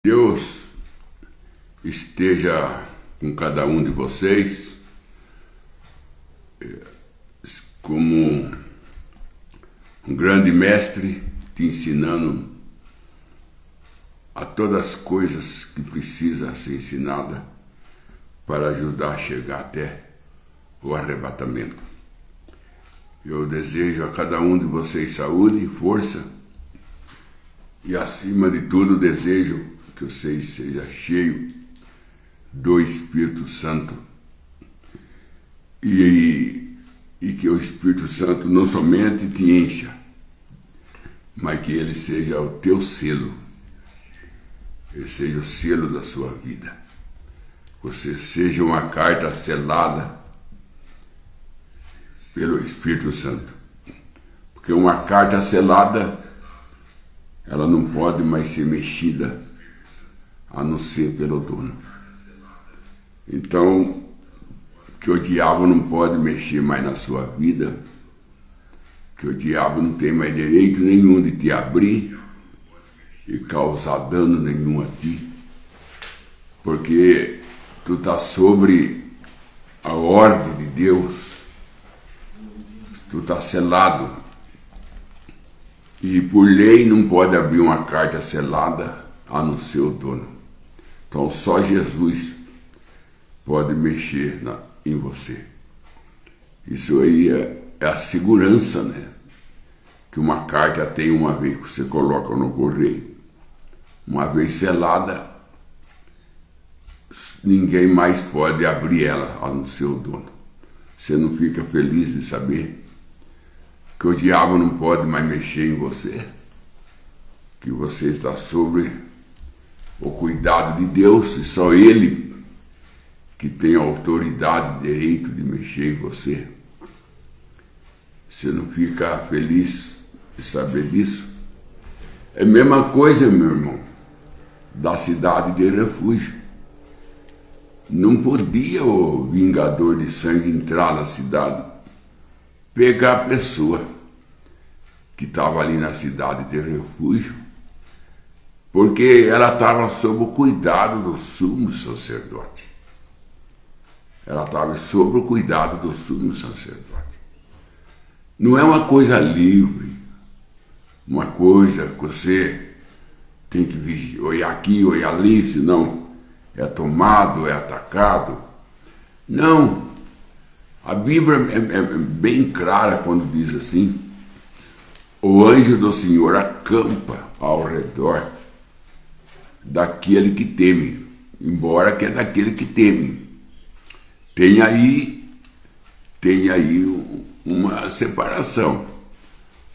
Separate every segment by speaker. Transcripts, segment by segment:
Speaker 1: Deus esteja com cada um de vocês como um grande mestre te ensinando a todas as coisas que precisa ser ensinada para ajudar a chegar até o arrebatamento. Eu desejo a cada um de vocês saúde, força e, acima de tudo, desejo que vocês sejam cheios do Espírito Santo e que o Espírito Santo não somente te encha, mas que ele seja o teu selo, ele seja o selo da sua vida. Você seja uma carta selada pelo Espírito Santo. Porque uma carta selada, ela não pode mais ser mexida, a não ser pelo dono. Então, que o diabo não pode mexer mais na sua vida, que o diabo não tem mais direito nenhum de te abrir e causar dano nenhum a ti, porque tu está sobre a ordem de Deus, tu está selado, e por lei não pode abrir uma carta selada a não ser o dono. Então só Jesus pode mexer em você. Isso aí é a segurança, né? Que uma carta tem uma vez que você coloca no correio, uma vez selada, ninguém mais pode abrir ela a não ser o dono. Você não fica feliz de saber que o diabo não pode mais mexer em você, que você está sobre o cuidado de Deus e só Ele que tem autoridade e direito de mexer em você? Você não fica feliz de saber disso? É a mesma coisa, meu irmão, da cidade de refúgio. Não podia o vingador de sangue entrar na cidade, pegar a pessoa que estava ali na cidade de refúgio, porque ela estava sob o cuidado do sumo sacerdote. Ela estava sob o cuidado do sumo sacerdote. Não é uma coisa livre, uma coisa que você tem que olhar aqui, olhar ali, senão é tomado, é atacado. Não. A Bíblia é bem clara quando diz assim: o anjo do Senhor acampa ao redor daquele que teme, embora que é daquele que teme. Tem aí uma separação.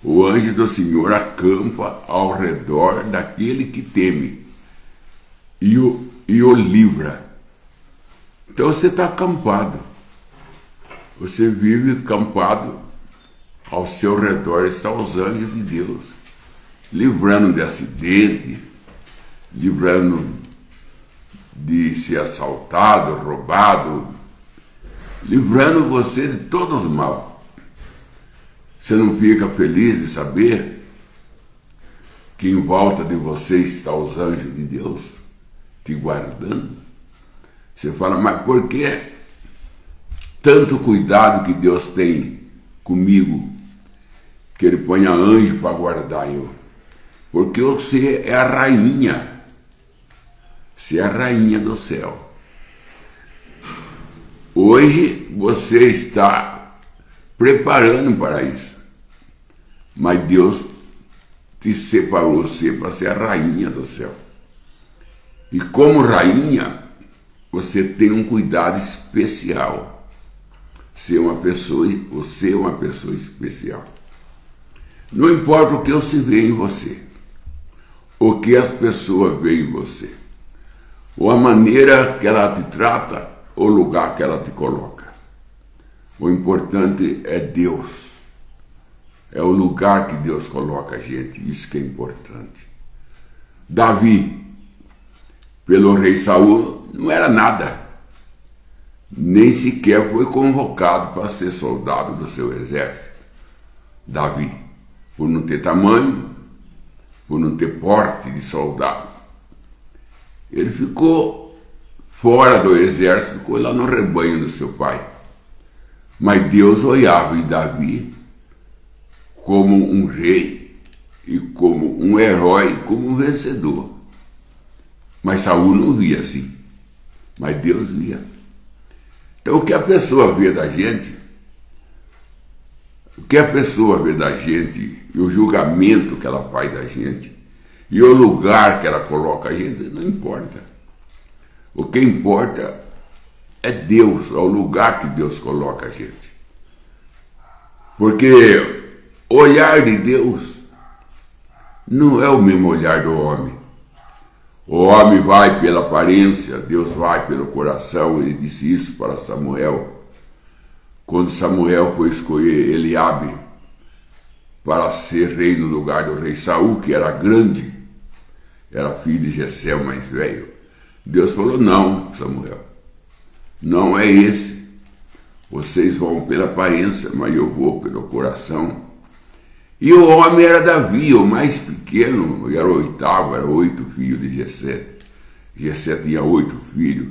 Speaker 1: O anjo do Senhor acampa ao redor daquele que teme e o livra. Então você está acampado. Você vive acampado, ao seu redor estão os anjos de Deus, livrando de acidente, livrando de ser assaltado, roubado, livrando você de todos os mal. Você não fica feliz de saber que em volta de você estão os anjos de Deus te guardando? Você fala, mas por que tanto cuidado que Deus tem comigo, que Ele põe anjo para guardar eu? Porque você é a rainha. Você é a rainha do céu. Hoje você está preparando para isso, mas Deus te separou você para ser a rainha do céu. E como rainha, você tem um cuidado especial. Você é uma pessoa especial. Não importa o que você vê em você, o que as pessoas veem em você, ou a maneira que ela te trata, ou o lugar que ela te coloca. O importante é Deus. É o lugar que Deus coloca a gente. Isso que é importante. Davi, pelo rei Saul, não era nada. Nem sequer foi convocado para ser soldado do seu exército. Davi, por não ter tamanho, por não ter porte de soldado. Ele ficou fora do exército, ficou lá no rebanho do seu pai. Mas Deus olhava em Davi como um rei e como um herói, como um vencedor. Mas Saul não via assim, mas Deus via. Então o que a pessoa vê da gente, e o julgamento que ela faz da gente, e o lugar que ela coloca a gente, não importa. O que importa é Deus, é o lugar que Deus coloca a gente. Porque o olhar de Deus não é o mesmo olhar do homem. O homem vai pela aparência, Deus vai pelo coração. Ele disse isso para Samuel. Quando Samuel foi escolher Eliabe para ser rei no lugar do rei Saul, que era grande, era filho de Jessé, o mais velho, Deus falou: não, Samuel, não é esse. Vocês vão pela aparência, mas eu vou pelo coração. E o homem era Davi, o mais pequeno, era o oitavo, era 8 filhos de Jessé. Jessé tinha 8 filhos.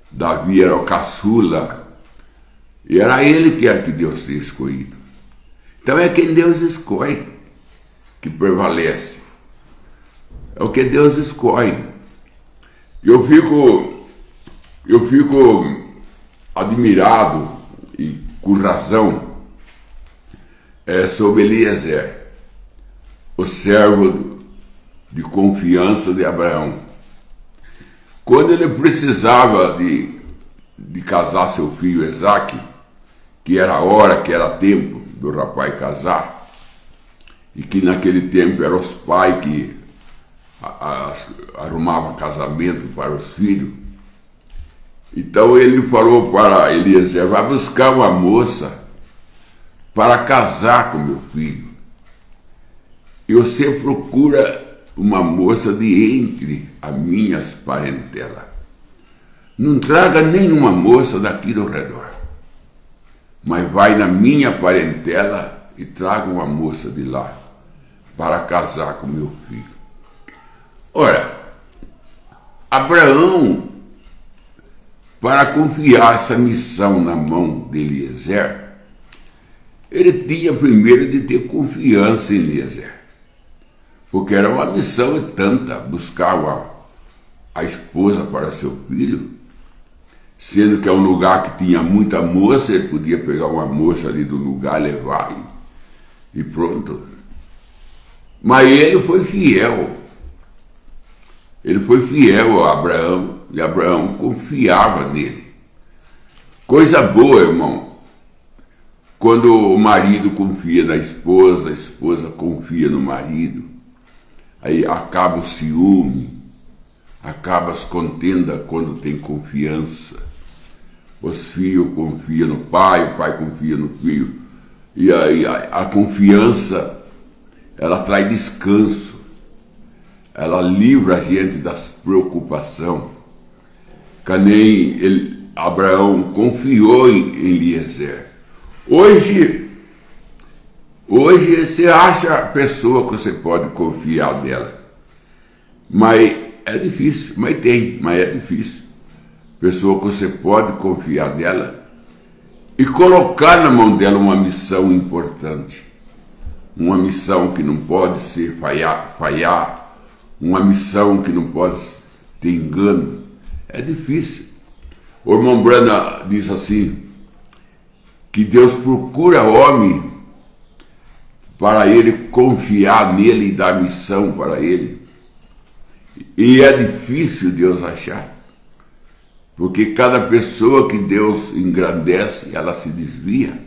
Speaker 1: Davi era o caçula. E era ele que era que Deus tinha escolhido. Então é quem Deus escolhe que prevalece. É o que Deus escolhe. Eu fico admirado, e com razão, sobre Eliezer, o servo de confiança de Abraão. Quando ele precisava de casar seu filho Isaque, que era a hora, que era tempo do rapaz casar, e que naquele tempo eram os pais que arrumavam casamento para os filhos, então ele falou para Eliezer: vai buscar uma moça para casar com meu filho. E você procura uma moça de entre as minhas parentelas. Não traga nenhuma moça daqui do redor, mas vai na minha parentela e traga uma moça de lá para casar com meu filho. Ora, Abraão, para confiar essa missão na mão de Eliezer, ele tinha primeiro de ter confiança em Eliezer, porque era uma missão tanta, buscar a esposa para seu filho, sendo que é um lugar que tinha muita moça. Ele podia pegar uma moça ali do lugar, levar e pronto. Mas ele foi fiel a Abraão, e Abraão confiava nele. Coisa boa, irmão, quando o marido confia na esposa, a esposa confia no marido. Aí acaba o ciúme, acaba as contendas quando tem confiança. Os filhos confiam no pai, o pai confia no filho. E aí a confiança, ela traz descanso, ela livra a gente das preocupações. Que nem Abraão confiou em Eliezer. Hoje você acha a pessoa que você pode confiar nela, mas é difícil, mas é difícil. Pessoa que você pode confiar nela e colocar na mão dela uma missão importante, uma missão que não pode ser falhar, uma missão que não pode ter engano. É difícil. O irmão Branham diz assim, que Deus procura homem para ele confiar nele e dar missão para ele. E é difícil Deus achar, porque cada pessoa que Deus engrandece, ela se desvia.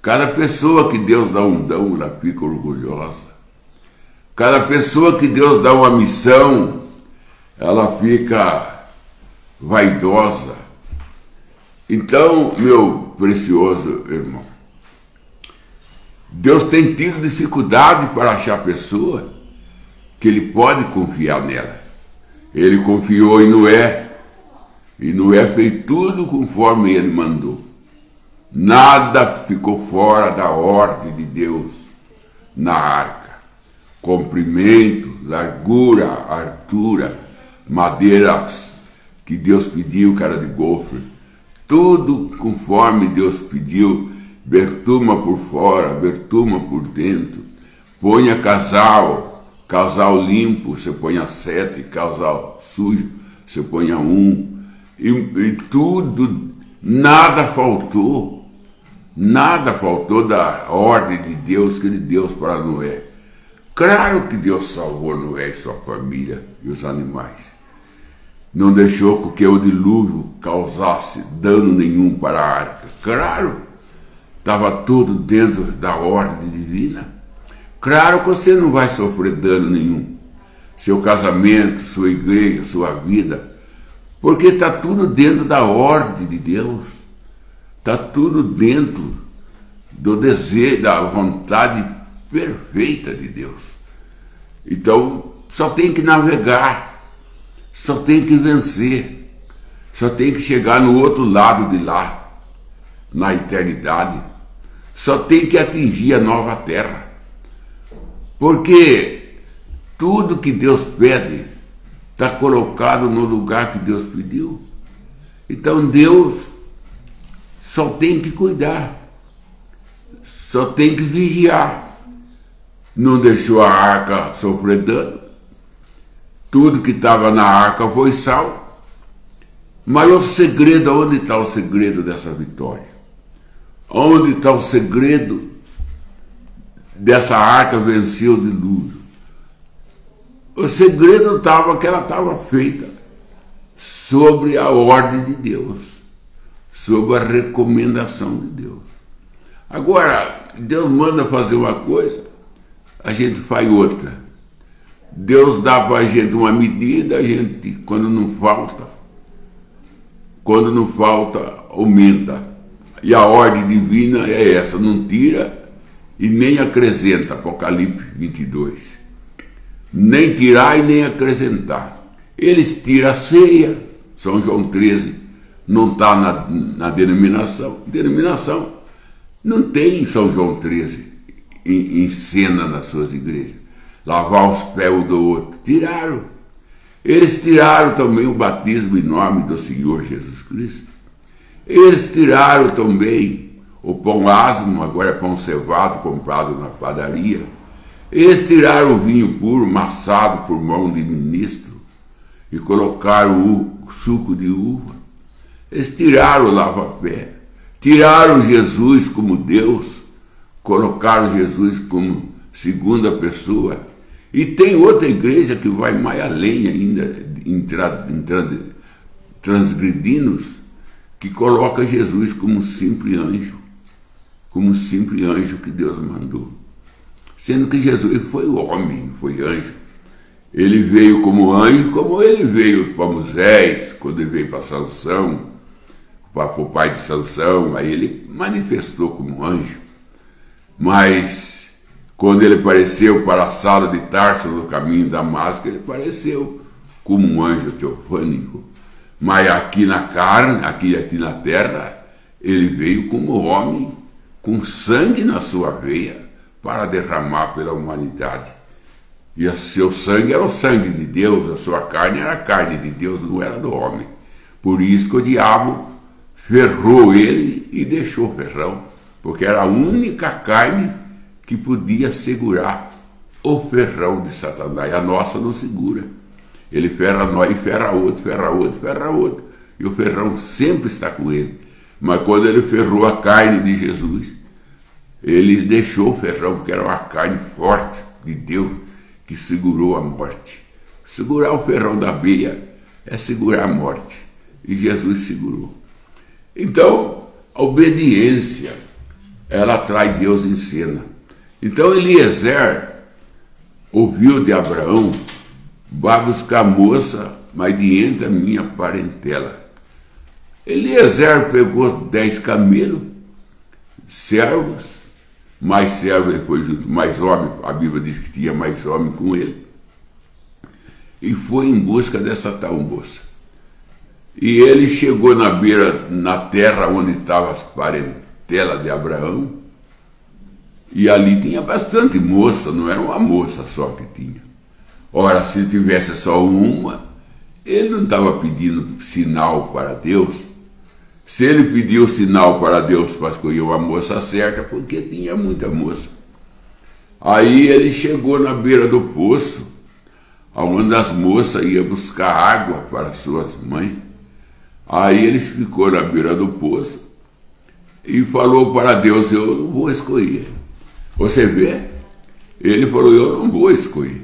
Speaker 1: Cada pessoa que Deus dá um dom, ela fica orgulhosa. Cada pessoa que Deus dá uma missão, ela fica vaidosa. Então, meu precioso irmão, Deus tem tido dificuldade para achar pessoa que ele pode confiar nela. Ele confiou em Noé, e Noé fez tudo conforme ele mandou. Nada ficou fora da ordem de Deus na arca. comprimento, largura, altura, madeiras que Deus pediu, cara de gofre, tudo conforme Deus pediu, bertuma por fora, bertuma por dentro, ponha casal limpo, você ponha 7, casal sujo, você ponha 1, e tudo, nada faltou da ordem de Deus que ele deu para Noé. Claro que Deus salvou Noé e sua família e os animais. Não deixou que o dilúvio causasse dano nenhum para a arca. Claro, estava tudo dentro da ordem divina. Claro que você não vai sofrer dano nenhum. Seu casamento, sua igreja, sua vida. Porque está tudo dentro da ordem de Deus. Está tudo dentro do desejo, da vontade perfeita de Deus. Então, só tem que navegar. Só tem que vencer, só tem que chegar no outro lado de lá, na eternidade, só tem que atingir a nova terra, porque tudo que Deus pede está colocado no lugar que Deus pediu. Então Deus só tem que cuidar, só tem que vigiar, não deixou a arca sofrer dano. Tudo que estava na arca foi salvo. Mas o segredo, onde está o segredo dessa vitória? Onde está o segredo dessa arca vencer o dilúvio? O segredo estava que ela estava feita sobre a ordem de Deus, sobre a recomendação de Deus. Agora, Deus manda fazer uma coisa, a gente faz outra. Deus dá para a gente uma medida, a gente, quando não falta, aumenta. E a ordem divina é essa, não tira e nem acrescenta, Apocalipse 22. Nem tirar e nem acrescentar. Eles tiram a ceia, São João 13, não está na denominação. Denominação não tem São João 13 em cena nas suas igrejas. Lavar os pés um do outro. Tiraram. Eles tiraram também o batismo em nome do Senhor Jesus Cristo. Eles tiraram também o pão asmo, agora é pão cevado, comprado na padaria. Eles tiraram o vinho puro, maçado por mão de ministro, e colocaram o suco de uva. Eles tiraram o lava-pé. Tiraram Jesus como Deus, colocaram Jesus como segunda pessoa. E tem outra igreja que vai mais além ainda, transgredindo, que coloca Jesus como um simples anjo que Deus mandou. Sendo que Jesus foi homem, não foi anjo. Ele veio como anjo, como ele veio para Moisés, quando ele veio para Sansão, para o pai de Sansão, aí ele manifestou como anjo. Mas quando ele apareceu para a sala de Tarso no caminho de Damasco, ele apareceu como um anjo teofânico. Mas aqui na carne, aqui na terra, ele veio como homem, com sangue na sua veia, para derramar pela humanidade. E o seu sangue era o sangue de Deus, a sua carne era a carne de Deus, não era do homem. Por isso que o diabo ferrou ele e deixou ferrão, porque era a única carne que podia segurar o ferrão de Satanás. A nossa não segura. Ele ferra nós e ferra outro, ferra outro, ferra outro. E o ferrão sempre está com ele. Mas quando ele ferrou a carne de Jesus, ele deixou o ferrão, porque era uma carne forte de Deus, que segurou a morte. Segurar o ferrão da beia é segurar a morte. E Jesus segurou. Então, a obediência, ela traz Deus em cena. Então Eliezer ouviu de Abraão: vai buscar moça, mas de entre a minha parentela. Eliezer pegou 10 camelos, servos, mais servos ele foi junto, mais homem, a Bíblia diz que tinha mais homem com ele, e foi em busca dessa tal moça. E ele chegou na beira, na terra onde estavam as parentelas de Abraão, E ali tinha bastante moça, não era uma moça só que tinha. Ora, se tivesse só uma, ele não estava pedindo sinal para Deus. Se ele pediu sinal para Deus para escolher uma moça certa, porque tinha muita moça. Aí ele chegou na beira do poço, onde as moças iam buscar água para suas mães. Aí ele ficou na beira do poço e falou para Deus: eu não vou escolher. Você vê? Ele falou: eu não vou escolher,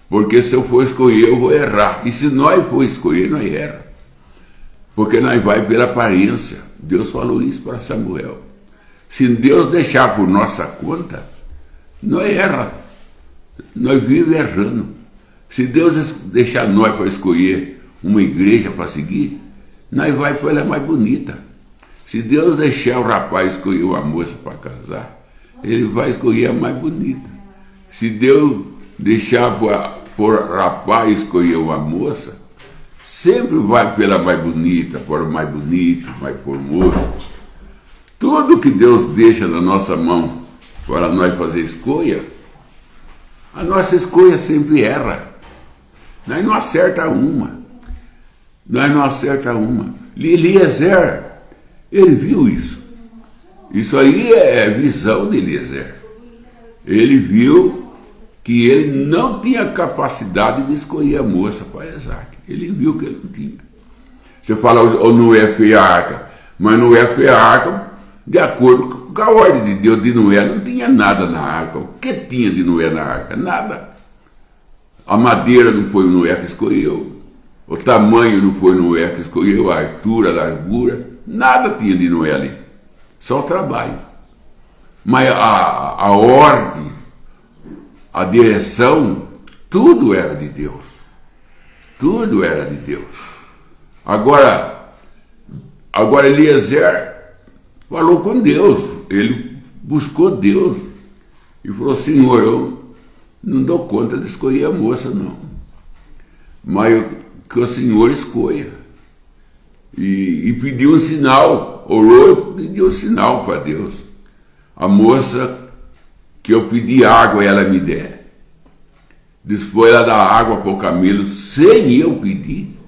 Speaker 1: porque se eu for escolher eu vou errar. E se nós for escolher, nós erra, porque nós vai pela aparência. Deus falou isso para Samuel. Se Deus deixar por nossa conta, nós erra, nós vivemos errando. Se Deus deixar nós para escolher uma igreja para seguir, nós vai para ela mais bonita. Se Deus deixar o rapaz escolher uma moça para casar, ele vai escolher a mais bonita. Se Deus deixar por rapaz escolher uma moça, sempre vai pela mais bonita, por o mais bonito, mais formoso. Tudo que Deus deixa na nossa mão para nós fazer escolha, a nossa escolha sempre erra. Nós não acerta uma. Nós não acerta uma. Eliezer, ele viu isso. Isso aí é visão de Eliezer. Ele viu que ele não tinha capacidade de escolher a moça para Isaac. Ele viu que ele não tinha. Você fala, ou Noé fez a arca, mas Noé fez a arca de acordo com a ordem de Deus. De Noé não tinha nada na arca. O que tinha de Noé na arca? Nada. A madeira não foi o Noé que escolheu. O tamanho não foi o Noé que escolheu. A altura, a largura. Nada tinha de Noé ali. Só o trabalho. Mas a ordem, a direção, tudo era de Deus. Tudo era de Deus. Agora Eliezer falou com Deus. Ele buscou Deus e falou: Senhor, eu não dou conta de escolher a moça, não. Mas que o Senhor escolha. E pediu um sinal. Orou e pediu um sinal para Deus. A moça que eu pedi água e ela me der. Depois ela dá água para o camelo sem eu pedir.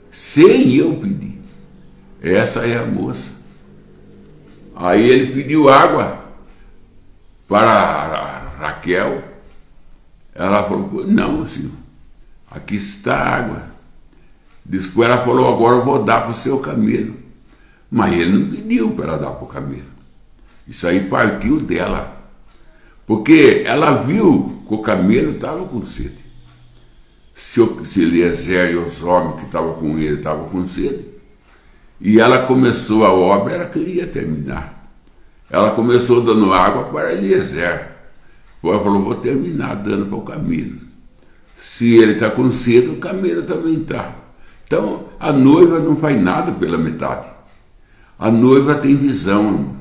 Speaker 1: Sem eu pedir. Essa é a moça. Aí ele pediu água para a Raquel. Ela falou: não, senhor, aqui está a água. Depois ela falou: agora eu vou dar para o seu camelo. Mas ele não pediu para ela dar para o camelo. Isso aí partiu dela. Porque ela viu que o camelo estava com sede. Se Eliezer e os homens que estavam com ele estavam com sede, e ela começou a obra, ela queria terminar. Ela começou dando água para Eliezer. Ela falou: vou terminar dando para o camelo. Se ele está com sede, o camelo também está. Então, a noiva não faz nada pela metade. A noiva tem visão, irmão.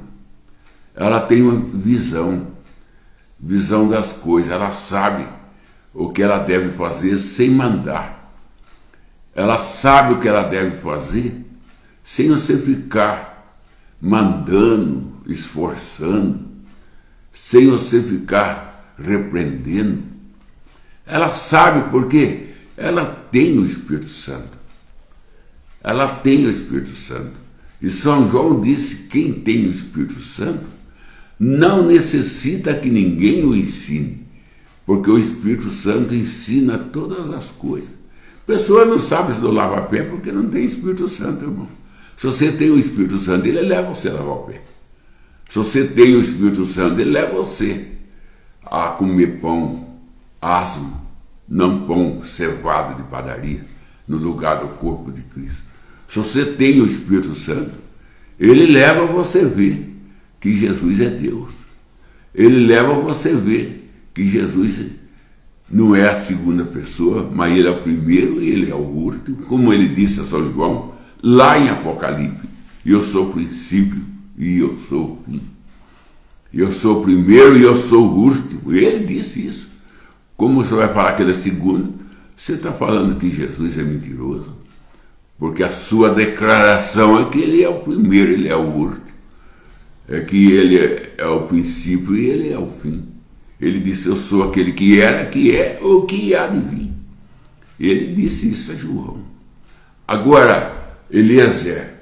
Speaker 1: Ela tem uma visão das coisas. Ela sabe o que ela deve fazer sem mandar. Ela sabe o que ela deve fazer sem você ficar mandando, esforçando, sem você ficar repreendendo. Ela sabe porque ela tem o Espírito Santo. Ela tem o Espírito Santo. E São João disse: quem tem o Espírito Santo não necessita que ninguém o ensine, porque o Espírito Santo ensina todas as coisas. A pessoa não sabe se não lava a pé porque não tem Espírito Santo, irmão. Se você tem o Espírito Santo, ele leva você a lavar o pé. Se você tem o Espírito Santo, ele leva você a comer pão asmo, não pão cevado de padaria, no lugar do corpo de Cristo. Se você tem o Espírito Santo, ele leva você a ver que Jesus é Deus. Ele leva você a ver que Jesus não é a segunda pessoa, mas ele é o primeiro e ele é o último, como ele disse a São João, lá em Apocalipse: eu sou o princípio e eu sou o fim. Eu sou o primeiro e eu sou o último. Ele disse isso. Como você vai falar que ele é segundo? Você está falando que Jesus é mentiroso? Porque a sua declaração é que ele é o primeiro, ele é o último. é que ele é o princípio e ele é o fim. Ele disse, eu sou aquele que era, que é ou que há de vir. Ele disse isso a João. Agora, Eliezer,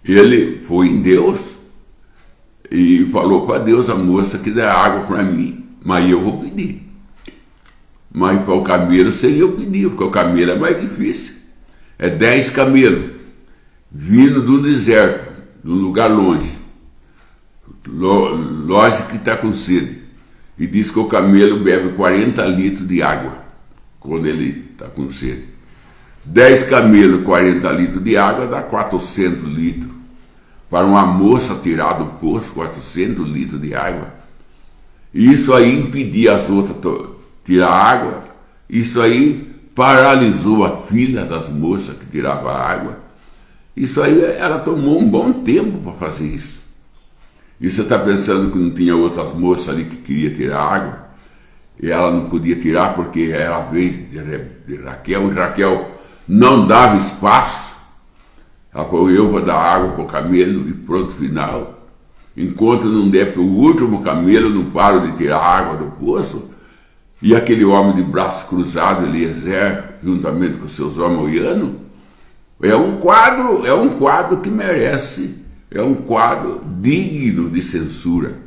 Speaker 1: ele foi em Deus e falou para Deus, a moça que dá água para mim, mas eu vou pedir. Mas para o camelo seria eu pedir, porque o camelo é mais difícil. É 10 camelos vindo do deserto, de um lugar longe. Lógico que está com sede. E diz que o camelo bebe 40 litros de água quando ele está com sede. 10 camelos, 40 litros de água dá 400 litros. Para uma moça tirar do poço 400 litros de água. E isso aí impedia as outras tirar água. Isso aí paralisou a fila das moças que tiravam água. Isso aí ela tomou um bom tempo para fazer isso. E você está pensando que não tinha outras moças ali que queria tirar água? E ela não podia tirar porque era a vez de Raquel. E Raquel não dava espaço. Ela falou, eu vou dar água para o camelo e pronto, final. Enquanto não der para o último camelo, não paro de tirar água do poço. E aquele homem de braço cruzado, Eliezer, juntamente com seus homens olhando, é um quadro que merece, é um quadro digno de censura.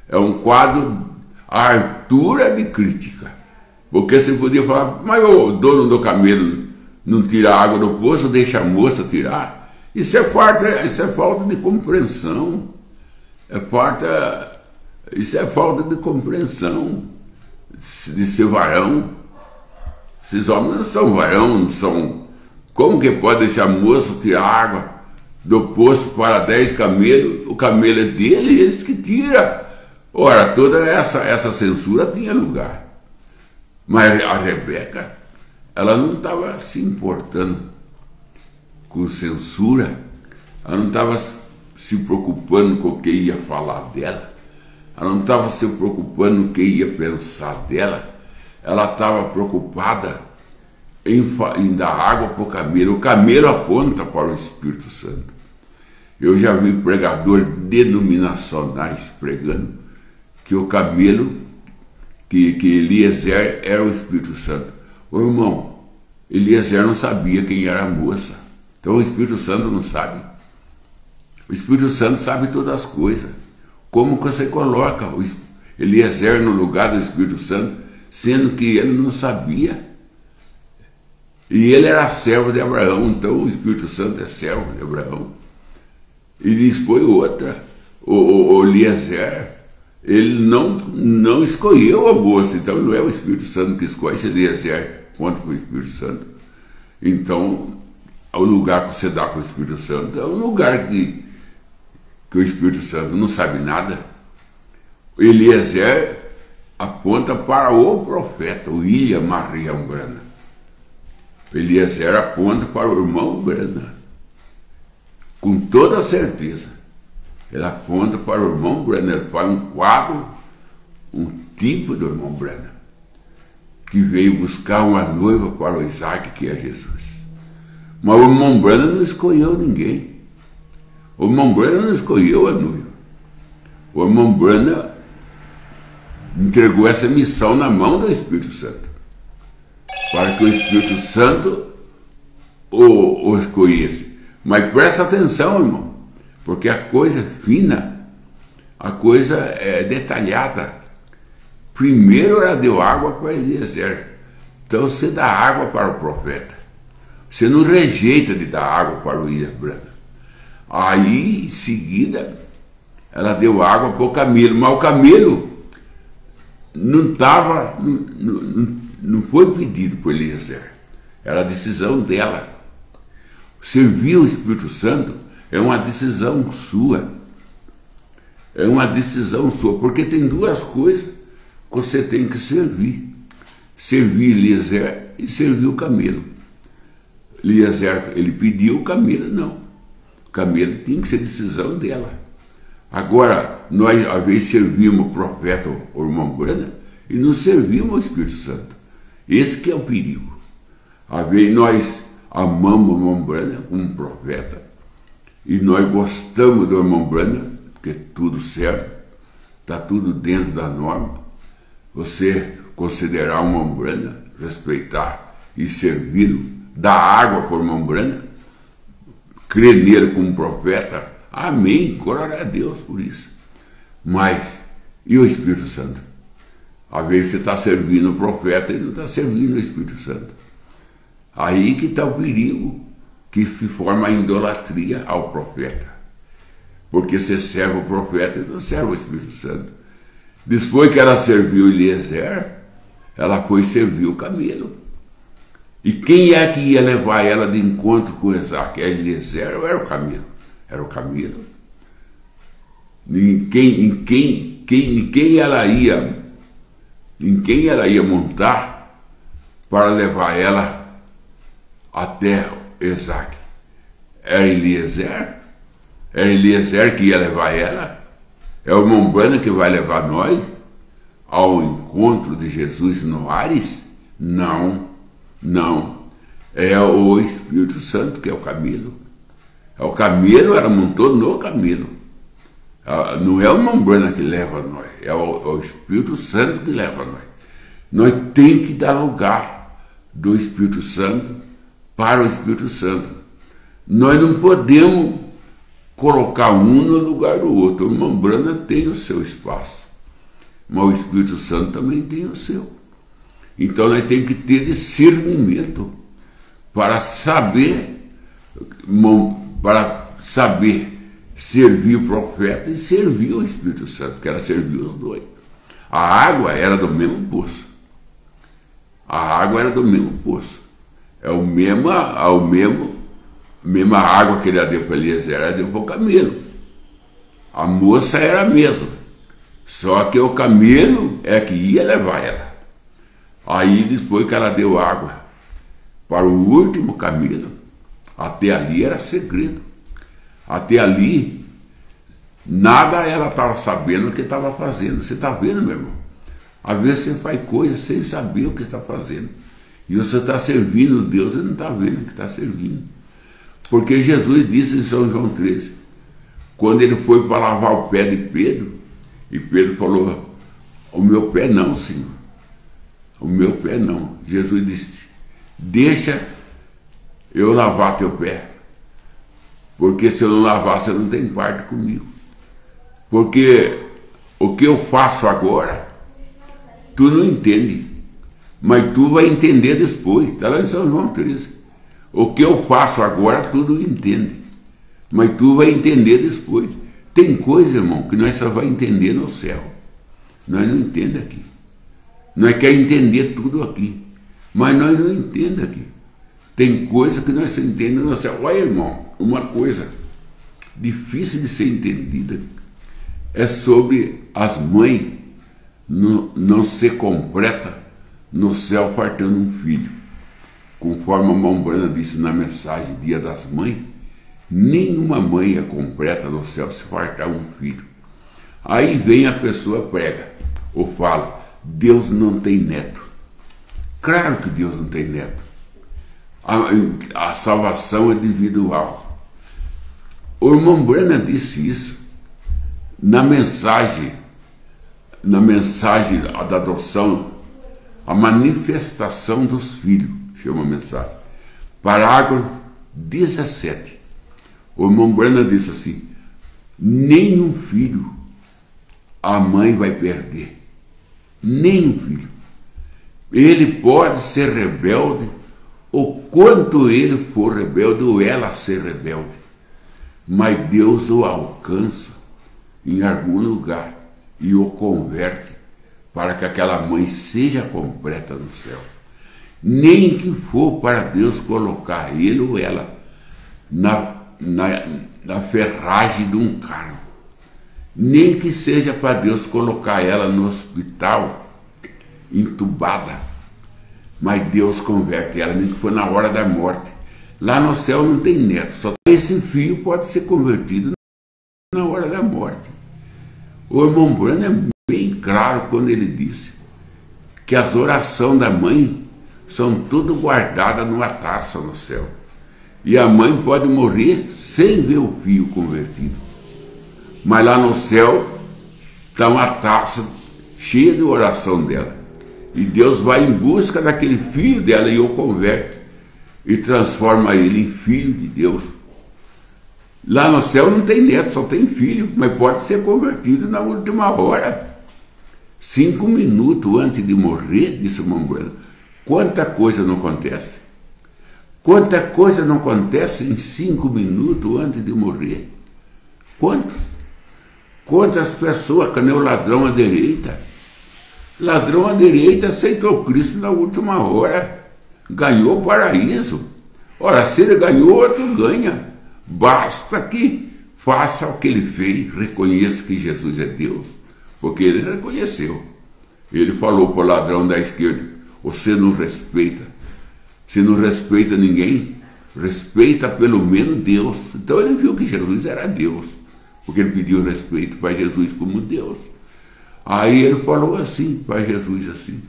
Speaker 1: É um quadro à altura de crítica. Porque você podia falar, mas o dono do camelo não tira água do poço, deixa a moça tirar. Isso é falta de compreensão. Isso é falta de compreensão de ser varão. Esses homens não são varão, não são. Como que pode deixar a moça tirar água do poço para 10 camelos? O camelo é dele e eles que tiram. Ora, toda essa censura tinha lugar. Mas a Rebeca, ela não estava se importando com censura, ela não estava se preocupando com o que ia falar dela, ela não estava se preocupando com o que ia pensar dela, ela estava preocupada em dar água para o camelo. O camelo aponta para o Espírito Santo. Eu já vi pregadores denominacionais pregando que o camelo, que Eliezer era o Espírito Santo. Ô irmão, Eliezer não sabia quem era a moça. Então o Espírito Santo não sabe. O Espírito Santo sabe todas as coisas. Como que você coloca o Eliezer no lugar do Espírito Santo, sendo que ele não sabia? E ele era servo de Abraão, então o Espírito Santo é servo de Abraão. E diz, foi outra. O Eliezer, ele não escolheu a moça, então não é o Espírito Santo que escolhe. Se Eliezer conta com o Espírito Santo, então o lugar que você dá para o Espírito Santo é um lugar que o Espírito Santo não sabe nada. Eliezer aponta para o profeta, o William Mariam Branham. Eliezer aponta para o irmão Branham. Com toda certeza. Ele aponta para o irmão Branham. Ele faz um quadro, um tipo do irmão Branham, que veio buscar uma noiva para o Isaac, que é Jesus. Mas o irmão Branham não escolheu ninguém. O irmão Branham não escolheu a noiva. O irmão Branham entregou essa missão na mão do Espírito Santo, para que o Espírito Santo o escolhesse. Mas presta atenção, irmão, porque a coisa é fina, a coisa é detalhada. Primeiro ela deu água para Eliezer. Então você dá água para o profeta. Você não rejeita de dar água para o William Branham. Aí, em seguida, ela deu água para o camelo. Mas o camelo não foi pedido por Eliezer. Era a decisão dela. Servir o Espírito Santo é uma decisão sua. É uma decisão sua, porque tem duas coisas que você tem que servir. Servir Eliezer e servir o camelo. Eliezer, ele pediu, o camelo não. O camelo tinha que ser decisão dela. Agora, nós às vezes servimos o profeta, o irmão Branham, e não servimos o Espírito Santo. Esse que é o perigo. Às vezes nós amamos o irmão Branham como um profeta, e nós gostamos do irmão Branham porque tudo serve, está tudo dentro da norma. Você considerar uma Umbanda, respeitar e servi-lo, dar água por uma Umbanda, crer nele como profeta, amém, glória a Deus por isso. Mas, e o Espírito Santo? Às vezes você está servindo o profeta e não está servindo o Espírito Santo. Aí que está o perigo, que se forma a idolatria ao profeta. Porque você serve o profeta e não serve o Espírito Santo. Depois que ela serviu Eliezer, ela foi servir o Camilo. E quem é que ia levar ela de encontro com Isaac? Era Eliezer ou era o Camilo? Era o Camilo. Em quem ela ia montar para levar ela até Isaac? Era Eliezer? É Eliezer que ia levar ela? É o Umbanda que vai levar nós ao encontro de Jesus no Ares? Não, não. É o Espírito Santo que é o Camilo. É o Camilo, ela montou no Camilo. Não é o Umbanda que leva nós, é o Espírito Santo que leva nós. Nós temos que dar lugar do Espírito Santo para o Espírito Santo. Nós não podemos colocar um no lugar do outro. O Umbanda tem o seu espaço, mas o Espírito Santo também tem o seu. Então nós temos que ter discernimento para saber servir o profeta e servir o Espírito Santo, que era servir os dois. A água era do mesmo poço. A água era do mesmo poço. É a mesma água que ele deu para Eliezer, ela deu para o Camilo. A moça era a mesma. Só que o Camilo é que ia levar ela. Aí depois que ela deu água para o último Camilo, até ali era segredo. Até ali, nada ela estava sabendo o que estava fazendo. Você está vendo, meu irmão? Às vezes você faz coisas sem saber o que está fazendo. E você está servindo Deus e não está vendo que está servindo. Porque Jesus disse em São João 13, quando ele foi para lavar o pé de Pedro, e Pedro falou, o meu pé não, Senhor. O meu pé não. Jesus disse, deixa eu lavar teu pé. Porque se eu não lavar, você não tem parte comigo. Porque o que eu faço agora, tu não entende. Mas tu vai entender depois. Está lá em São João 13. O que eu faço agora, tu não entende. Mas tu vai entender depois. Tem coisa, irmão, que nós só vamos entender no céu. Nós não entendemos aqui. Nós queremos entender tudo aqui. Mas nós não entendemos aqui. Tem coisa que nós só entendemos no céu. Olha, irmão, uma coisa difícil de ser entendida é sobre as mães não ser completa no céu fartando um filho. Conforme a Umbanda disse na mensagem Dia das Mães, nenhuma mãe é completa no céu se fartar um filho. Aí vem a pessoa prega ou fala, Deus não tem neto. Claro que Deus não tem neto. A salvação é individual. O irmão Umbanda disse isso na mensagem da adoção, a manifestação dos filhos, chama a mensagem. Parágrafo 17. O irmão Umbanda disse assim, nenhum filho a mãe vai perder. Nenhum filho. Ele pode ser rebelde, o quanto ele for rebelde, ou ela ser rebelde. Mas Deus o alcança em algum lugar e o converte para que aquela mãe seja completa no céu. Nem que for para Deus colocar ele ou ela na ferragem de um carro. Nem que seja para Deus colocar ela no hospital, entubada. Mas Deus converte ela, nem que for na hora da morte. Lá no céu não tem neto, só esse filho pode ser convertido na hora da morte. O irmão Umbanda é bem claro quando ele disse que as orações da mãe são tudo guardadas numa taça no céu. E a mãe pode morrer sem ver o filho convertido. Mas lá no céu está uma taça cheia de oração dela. E Deus vai em busca daquele filho dela e o converte. E transforma ele em filho de Deus. Lá no céu não tem neto, só tem filho. Mas pode ser convertido na última hora. 5 minutos antes de morrer, disse o irmão Bueno. Quanta coisa não acontece. Quanta coisa não acontece em 5 minutos antes de morrer. Quantas pessoas, que nem o ladrão à direita. Ladrão à direita aceitou Cristo na última hora. Ganhou o paraíso. Ora, se ele ganhou, outro ganha. Basta que faça o que ele fez, reconheça que Jesus é Deus. Porque ele reconheceu. Ele falou para o ladrão da esquerda: você não respeita. Se não respeita ninguém, respeita pelo menos Deus. Então ele viu que Jesus era Deus. Porque ele pediu respeito para Jesus como Deus. Aí ele falou assim para Jesus assim: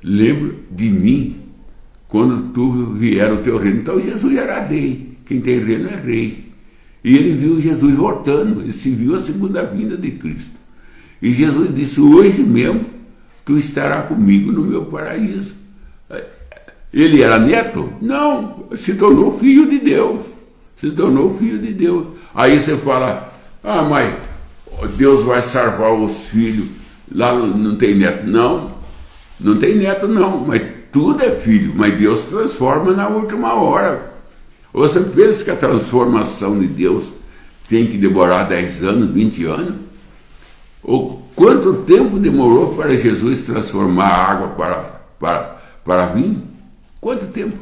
Speaker 1: lembra de mim quando tu vier o teu reino. Então Jesus era rei. Quem tem reino é rei. E ele viu Jesus voltando. Ele se viu a segunda vinda de Cristo. E Jesus disse: hoje mesmo tu estarás comigo no meu paraíso. Ele era neto? Não. Se tornou filho de Deus. Se tornou filho de Deus. Aí você fala: ah, mas Deus vai salvar os filhos. Lá não tem neto. Não. Não tem neto não. Mas tudo é filho. Mas Deus transforma na última hora. Você pensa que a transformação de Deus tem que demorar 10 anos, 20 anos? Ou quanto tempo demorou para Jesus transformar a água para vinho? Quanto tempo?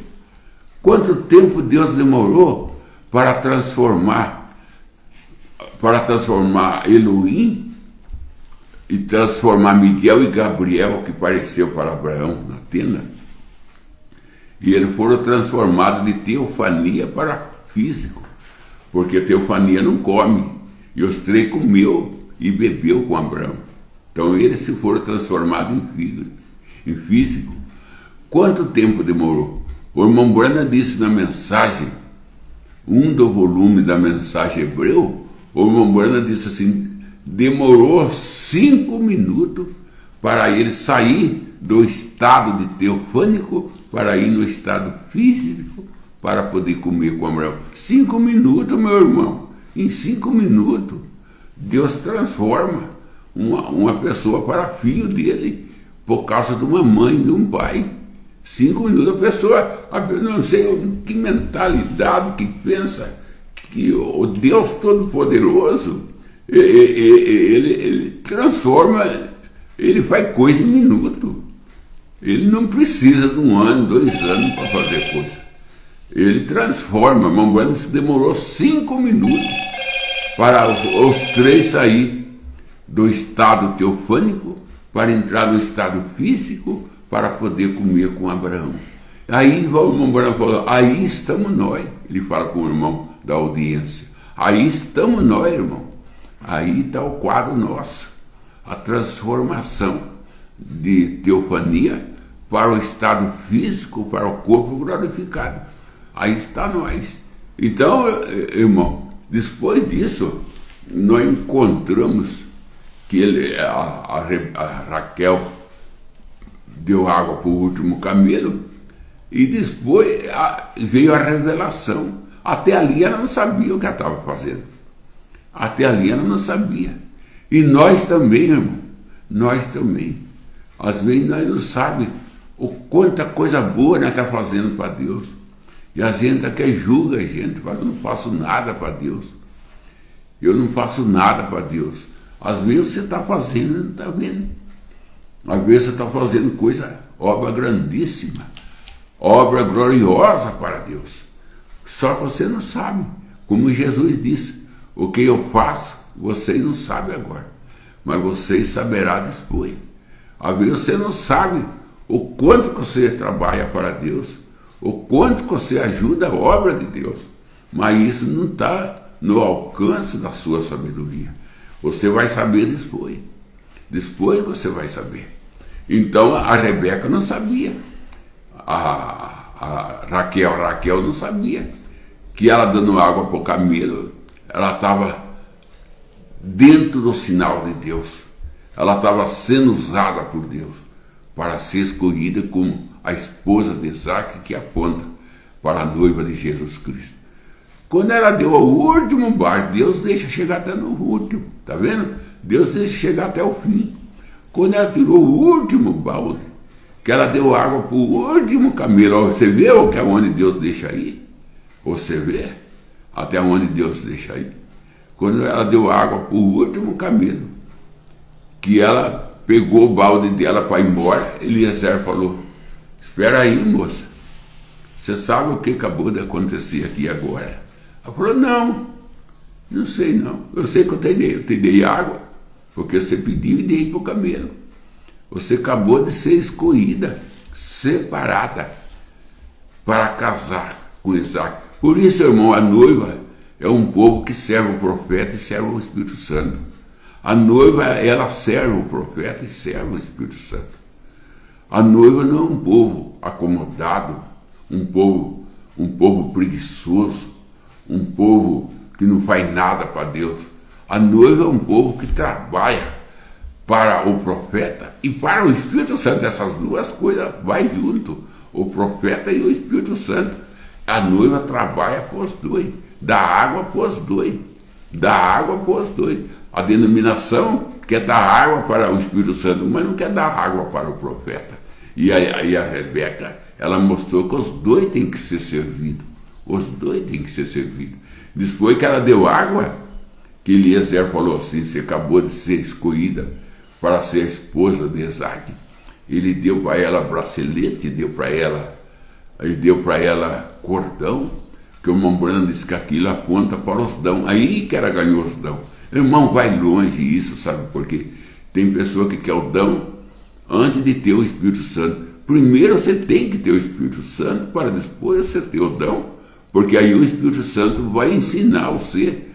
Speaker 1: Quanto tempo Deus demorou para transformar Elohim e transformar Miguel e Gabriel, que apareceu para Abraão na tenda? E eles foram transformados de teofania para físico, porque teofania não come, e os três comeu e bebeu com Abraão. Então eles se foram transformados em físico. Quanto tempo demorou? O irmão Brana disse na mensagem, do volume da mensagem hebreu, o irmão Brana disse assim: demorou 5 minutos para ele sair do estado de teofânico para ir no estado físico para poder comer com Abraão. 5 minutos, meu irmão. Em 5 minutos, Deus transforma uma pessoa para filho dele por causa de uma mãe, de um pai. 5 minutos, a pessoa, não sei que mentalidade que pensa que o Deus Todo-Poderoso, ele transforma, ele faz coisa em minuto. Ele não precisa de 1 ano, 2 anos para fazer coisa. Ele transforma. Irmão Bueno demorou 5 minutos para os três sair do estado teofânico para entrar no estado físico para poder comer com Abraão. Aí o irmão Bueno falou: aí estamos nós. Ele fala com o irmão da audiência: aí estamos nós, irmão. Aí está o quadro nosso. A transformação de teofania para o estado físico, para o corpo glorificado. Aí está nós. Então, irmão, depois disso, nós encontramos que a Raquel deu água para o último camelo e depois veio a revelação. Até ali ela não sabia o que ela estava fazendo. Até ali ela não sabia. E nós também, irmão, nós também. Às vezes nós não sabemos o quanta coisa boa nós estamos fazendo para Deus. E a gente até julga a gente, fala: eu não faço nada para Deus. Eu não faço nada para Deus. Às vezes você está fazendo e não está vendo. Às vezes você está fazendo obra grandíssima, obra gloriosa para Deus. Só que você não sabe. Como Jesus disse: o que eu faço, vocês não sabem agora, mas vocês saberão depois. Às vezes você não sabe o quanto que você trabalha para Deus, o quanto que você ajuda a obra de Deus, mas isso não está no alcance da sua sabedoria. Você vai saber depois. Depois você vai saber. Então a Rebeca não sabia. A Raquel não sabia que ela dando água para o camelo, ela estava dentro do sinal de Deus. Ela estava sendo usada por Deus para ser escolhida como a esposa de Isaac, que aponta para a noiva de Jesus Cristo. Quando ela deu o último bárbaro, Deus deixa chegar até no último, tá vendo? Deus deixa chegar até o fim. Quando ela tirou o último balde, que ela deu água para o último camelo, você vê que é onde Deus deixa ir? Você vê até onde Deus deixa ir? Quando ela deu água para o último camelo, que ela pegou o balde dela para ir embora, Eliezer falou: espera aí, moça, você sabe o que acabou de acontecer aqui agora? Ela falou: não sei não, eu sei que eu te dei água, porque você pediu e dei para o camelo. Você acabou de ser escolhida, separada, para casar com Isaac. Por isso, irmão, a noiva é um povo que serve o profeta e serve o Espírito Santo. A noiva, ela serve o profeta e serve o Espírito Santo. A noiva não é um povo acomodado, um povo preguiçoso, um povo que não faz nada para Deus. A noiva é um povo que trabalha para o profeta e para o Espírito Santo. Essas duas coisas vai junto, o profeta e o Espírito Santo. A noiva trabalha para os dois, dá água para os dois, dá água para os dois. A denominação quer dar água para o Espírito Santo, mas não quer dar água para o profeta. E aí a Rebeca, ela mostrou que os dois têm que ser servidos. Os dois têm que ser servidos. Depois que ela deu água, que Eliezer falou assim: você acabou de ser escolhida para ser a esposa de Isaac. Ele deu para ela bracelete, deu para ela cordão, que o irmão Branham disse que aquilo aponta para os dons. Aí que ela ganhou os dons. Irmão, vai longe isso, sabe por quê? Tem pessoa que quer o dom antes de ter o Espírito Santo. Primeiro você tem que ter o Espírito Santo para depois você ter o dom, porque aí o Espírito Santo vai ensinar você a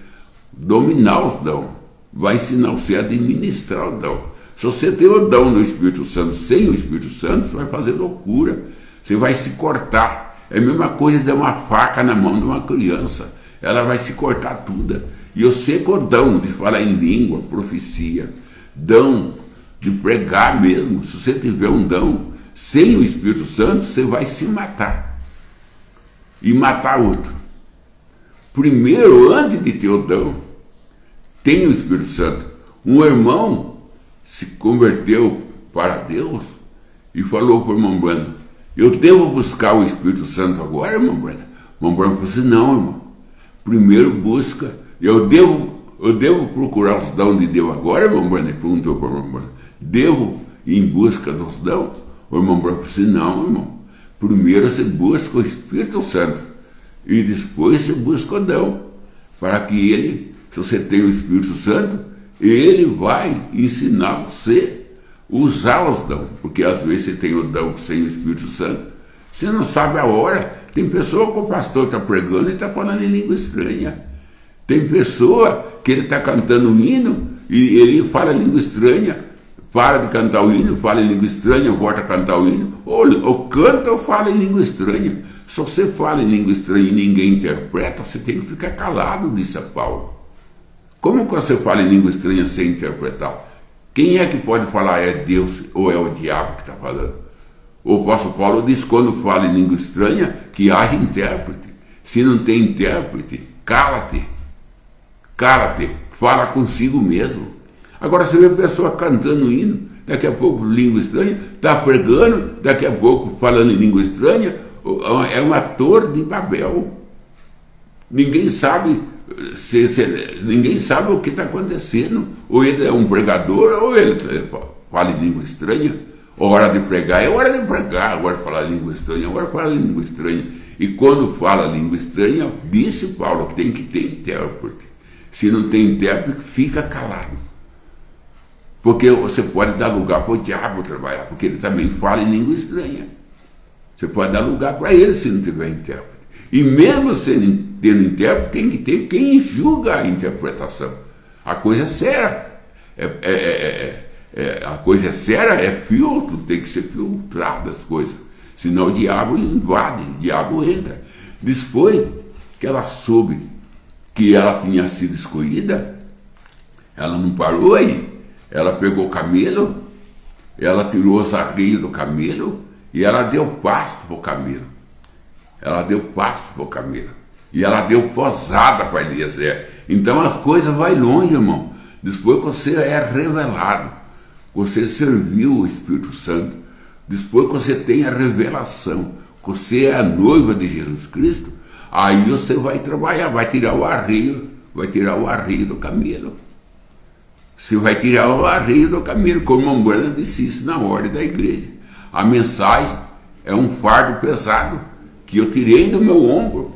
Speaker 1: dominar os dons, vai ensinar você a administrar o dom. Se você tem o dom do Espírito Santo sem o Espírito Santo, você vai fazer loucura, você vai se cortar. É a mesma coisa de dar uma faca na mão de uma criança, ela vai se cortar toda. E eu sei que o dom de falar em língua, profecia, dom de pregar mesmo, se você tiver um dom sem o Espírito Santo, você vai se matar e matar outro. Primeiro, antes de ter o dom, tem o Espírito Santo. Um irmão se converteu para Deus e falou para o irmão Branham: eu devo buscar o Espírito Santo agora, irmão Branham? O irmão Branham falou assim: não, irmão, primeiro busca. Eu devo procurar os dons de Deus agora, irmão Branham? Perguntou para o irmão Branham: devo ir em busca dos dons? O irmão Branham falou assim: não, irmão, primeiro você busca o Espírito Santo e depois você busca o dom, para que ele, se você tem o Espírito Santo, ele vai ensinar você a usar os dons, porque às vezes você tem o dom sem o Espírito Santo, você não sabe a hora. Tem pessoa que o pastor está pregando e está falando em língua estranha. Tem pessoa que ele está cantando um hino e ele fala língua estranha, para de cantar o hino, fala em língua estranha, volta a cantar o hino, ou canta ou fala em língua estranha. Se você fala em língua estranha e ninguém interpreta, você tem que ficar calado, disse a Paulo. Como que você fala em língua estranha sem interpretar? Quem é que pode falar? É Deus ou é o diabo que está falando? O apóstolo Paulo diz, quando fala em língua estranha, que haja intérprete. Se não tem intérprete, cala-te. Cala-te, fala consigo mesmo. Agora você vê a pessoa cantando hino, daqui a pouco língua estranha, está pregando, daqui a pouco falando em língua estranha, é uma torre de Babel. Ninguém sabe ninguém sabe o que está acontecendo. Ou ele é um pregador, ou ele fala em língua estranha. Hora de pregar é hora de pregar, agora falar língua estranha, agora falar língua estranha. E quando fala língua estranha, disse Paulo, tem que ter intérprete. Se não tem intérprete, fica calado. Porque você pode dar lugar para o diabo trabalhar, porque ele também fala em língua estranha. Você pode dar lugar para ele se não tiver intérprete. E mesmo sem tendo intérprete, tem que ter quem julga a interpretação. A coisa é séria. A coisa é séria, é filtro, tem que ser filtrado as coisas. Senão o diabo invade, o diabo entra. Depois que ela soube que ela tinha sido escolhida, Ela não parou aí. Ela pegou o camelo, ela tirou os arreios do camelo e ela deu pasto para o camelo. Ela deu pasto para o camelo. E ela deu posada para Eliezer. Então as coisas vão longe, irmão. Depois que você é revelado, você serviu o Espírito Santo, depois que você tem a revelação, que você é a noiva de Jesus Cristo, aí você vai trabalhar, vai tirar o arreio do camelo. Você vai tirar o arreio do camelo, como a Umbanda disse isso na ordem da igreja. A mensagem é um fardo pesado que eu tirei do meu ombro.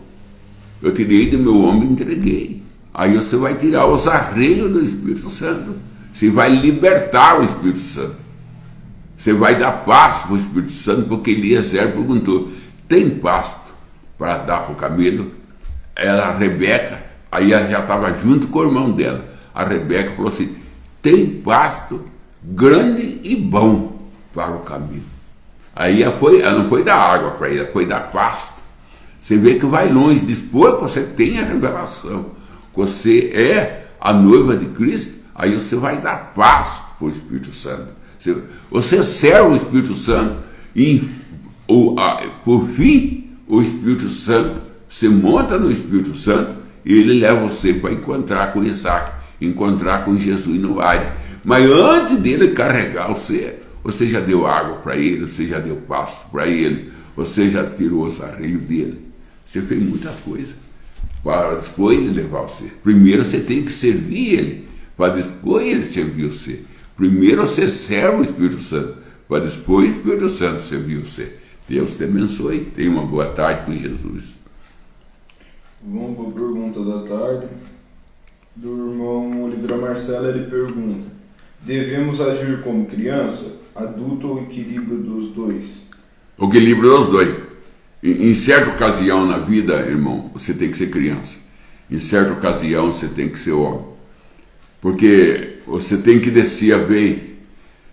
Speaker 1: Eu tirei do meu ombro e entreguei. Aí você vai tirar os arreios do Espírito Santo. Você vai libertar o Espírito Santo. Você vai dar pasto para o Espírito Santo, porque Eliezer perguntou, tem pasto para dar para o camelo? A Rebeca, aí ela já estava junto com o irmão dela. A Rebeca falou assim, tem pasto grande e bom para o camelo. Aí ela não foi dar água para ele, ela foi dar pasto. Você vê que vai longe. Depois que você tem a revelação, que você é a noiva de Cristo, aí você vai dar pasto para o Espírito Santo. Você serve o Espírito Santo e, por fim, o Espírito Santo, você monta no Espírito Santo e ele leva você para encontrar com Isaac, encontrar com Jesus no Hades. Mas antes dele carregar você já deu água para ele, você já deu pasto para ele, você já tirou os arreios dele. Você fez muitas coisas para depois ele levar você. Primeiro você tem que servir ele, para depois ele servir você. Primeiro você serve o Espírito Santo, para depois o Espírito Santo servir você. Deus te abençoe. Tenha uma boa tarde com Jesus.
Speaker 2: Vamos para a pergunta da tarde. Do irmão Oliveira Marcelo, ele pergunta: devemos agir como criança, adulto ou equilíbrio dos dois?
Speaker 1: O equilíbrio dos dois. Em certa ocasião na vida, irmão, você tem que ser criança. Em certa ocasião você tem que ser homem. Porque você tem que descer a vez,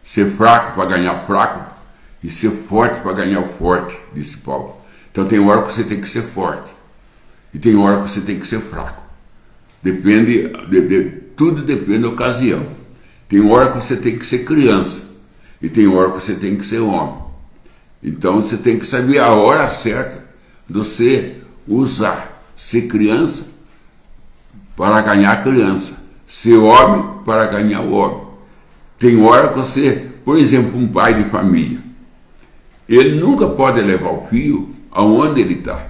Speaker 1: ser fraco para ganhar fraco e ser forte para ganhar o forte, disse Paulo. Então tem hora que você tem que ser forte e tem hora que você tem que ser fraco. Depende, tudo depende da ocasião. Tem hora que você tem que ser criança e tem hora que você tem que ser homem. Então você tem que saber a hora certa de você usar, ser criança para ganhar criança, ser homem para ganhar o homem. Tem hora que você, por exemplo, um pai de família, ele nunca pode levar o filho aonde ele está.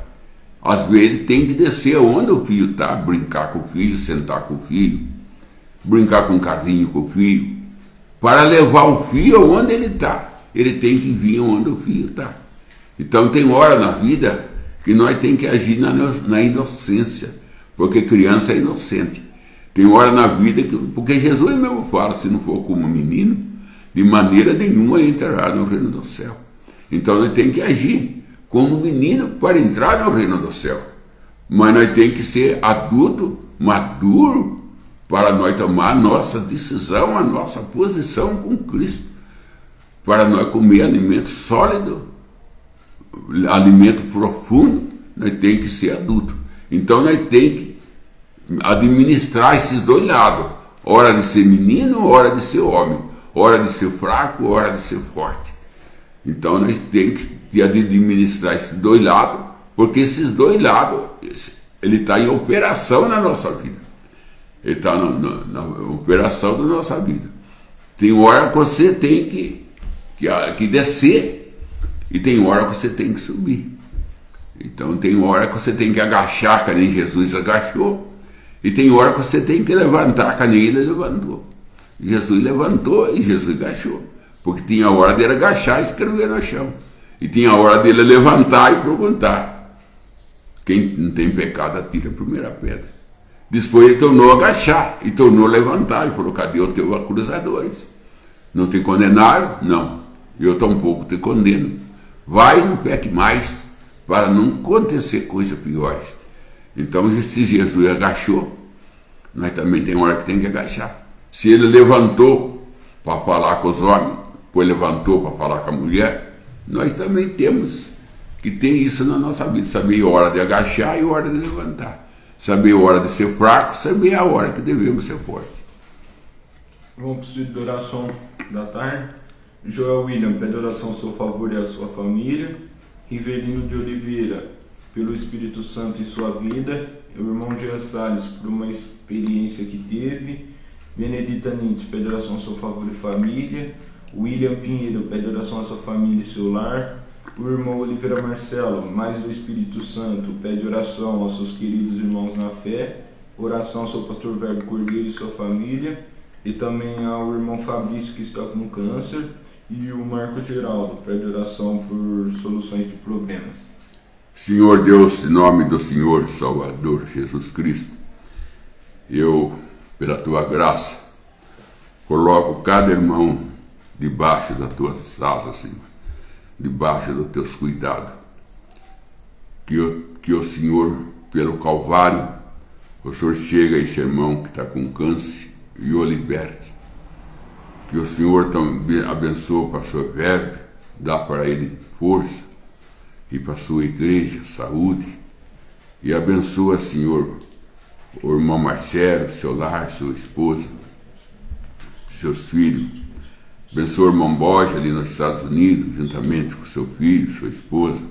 Speaker 1: Às vezes ele tem que descer aonde o filho está, brincar com o filho, sentar com o filho, brincar com um carrinho com o filho, para levar o filho aonde ele está. Ele tem que vir onde o filho está. Então tem hora na vida que nós temos que agir na inocência, porque criança é inocente. Tem hora na vida que, porque Jesus mesmo fala, se não for como menino, de maneira nenhuma entrará no reino do céu. Então nós temos que agir como menino para entrar no reino do céu. Mas nós temos que ser adulto, maduro, para nós tomar a nossa decisão, a nossa posição com Cristo. Para nós comer alimento sólido, alimento profundo, nós temos que ser adulto. Então nós temos que administrar esses dois lados. Hora de ser menino, hora de ser homem. Hora de ser fraco, hora de ser forte. Então nós temos que administrar esses dois lados, porque esses dois lados, ele está em operação na nossa vida. Ele está na operação da nossa vida. Tem hora que você tem que descer e tem hora que você tem que subir. Então tem hora que você tem que agachar, que nem Jesus agachou, e tem hora que você tem que levantar, que nem ele levantou. Jesus levantou e Jesus agachou, porque tinha a hora dele agachar e escrever no chão, e tinha a hora dele levantar e perguntar: quem não tem pecado atira a primeira pedra. Depois ele tornou a agachar e tornou a levantar e falou: cadê os teus acusadores? Não te condenaram? Não. Eu tampouco te condeno. Vai, não peque mais, para não acontecer coisas piores. Então, se Jesus agachou, nós também tem hora que tem que agachar. Se ele levantou para falar com os homens, depois levantou para falar com a mulher, nós também temos que ter isso na nossa vida. Saber a hora de agachar e a hora de levantar. Saber a hora de ser fraco, saber a hora que devemos ser fortes.
Speaker 2: Vamos para o pedido de oração da tarde. Joel William pede oração ao seu favor e à sua família. Rivelino de Oliveira, pelo Espírito Santo em sua vida. O irmão Jean Salles, por uma experiência que teve. Benedita Nitz pede oração ao seu favor e família. William Pinheiro pede oração à sua família e seu lar. O irmão Oliveira Marcelo, mais do Espírito Santo, pede oração aos seus queridos irmãos na fé. Oração ao seu pastor Verbo Cordeiro e sua família. E também ao irmão Fabrício, que está com câncer. E o Marco Geraldo pede oração por soluções de problemas.
Speaker 1: Senhor Deus, em nome do Senhor Salvador Jesus Cristo, eu, pela tua graça, coloco cada irmão debaixo das tuas asas, Senhor, debaixo dos teus cuidados. Que o Senhor, pelo Calvário, o Senhor chega a esse irmão que está com câncer e o liberte. Que o Senhor também abençoe o pastor Verbo, dá para ele força, e para a sua igreja, saúde, e abençoa, Senhor, o irmão Marcelo, seu lar, sua esposa, seus filhos. Abençoa o irmão Borja ali nos Estados Unidos, juntamente com seu filho, sua esposa,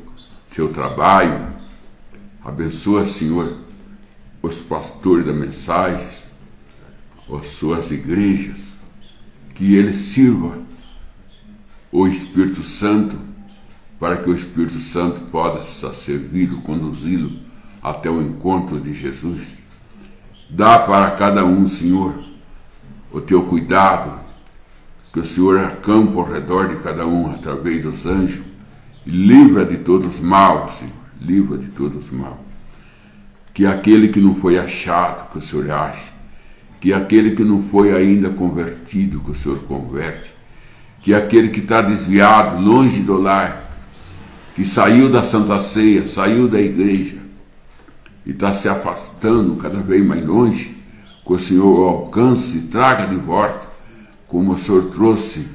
Speaker 1: seu trabalho. Abençoa, Senhor, os pastores da mensagem, as suas igrejas, que eles sirvam o Espírito Santo, para que o Espírito Santo possa servi-lo, conduzi-lo até o encontro de Jesus. Dá para cada um, Senhor, o teu cuidado, que o Senhor acampa ao redor de cada um através dos anjos, e livra de todos os maus, Senhor, livra de todos os maus. Que aquele que não foi achado, que o Senhor ache, que aquele que não foi ainda convertido, que o Senhor converte, que aquele que está desviado, longe do lar, que saiu da Santa Ceia, saiu da igreja e está se afastando cada vez mais longe, que o Senhor o alcance e traga de volta, como o Senhor trouxe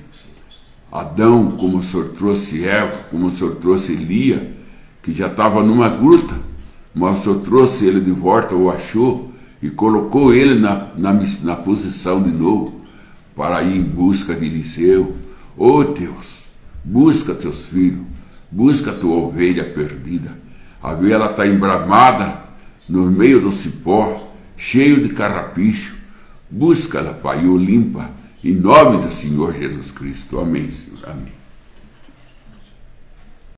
Speaker 1: Adão, como o Senhor trouxe Eva, como o Senhor trouxe Elia, que já estava numa gruta, mas o Senhor trouxe ele de volta, o achou e colocou ele na posição de novo, para ir em busca de Eliseu. Oh Deus, busca teus filhos, busca a tua ovelha perdida. A ela está embramada no meio do cipó, cheio de carrapicho. Busca-la, Pai, e o limpa, em nome do Senhor Jesus Cristo. Amém, Senhor. Amém.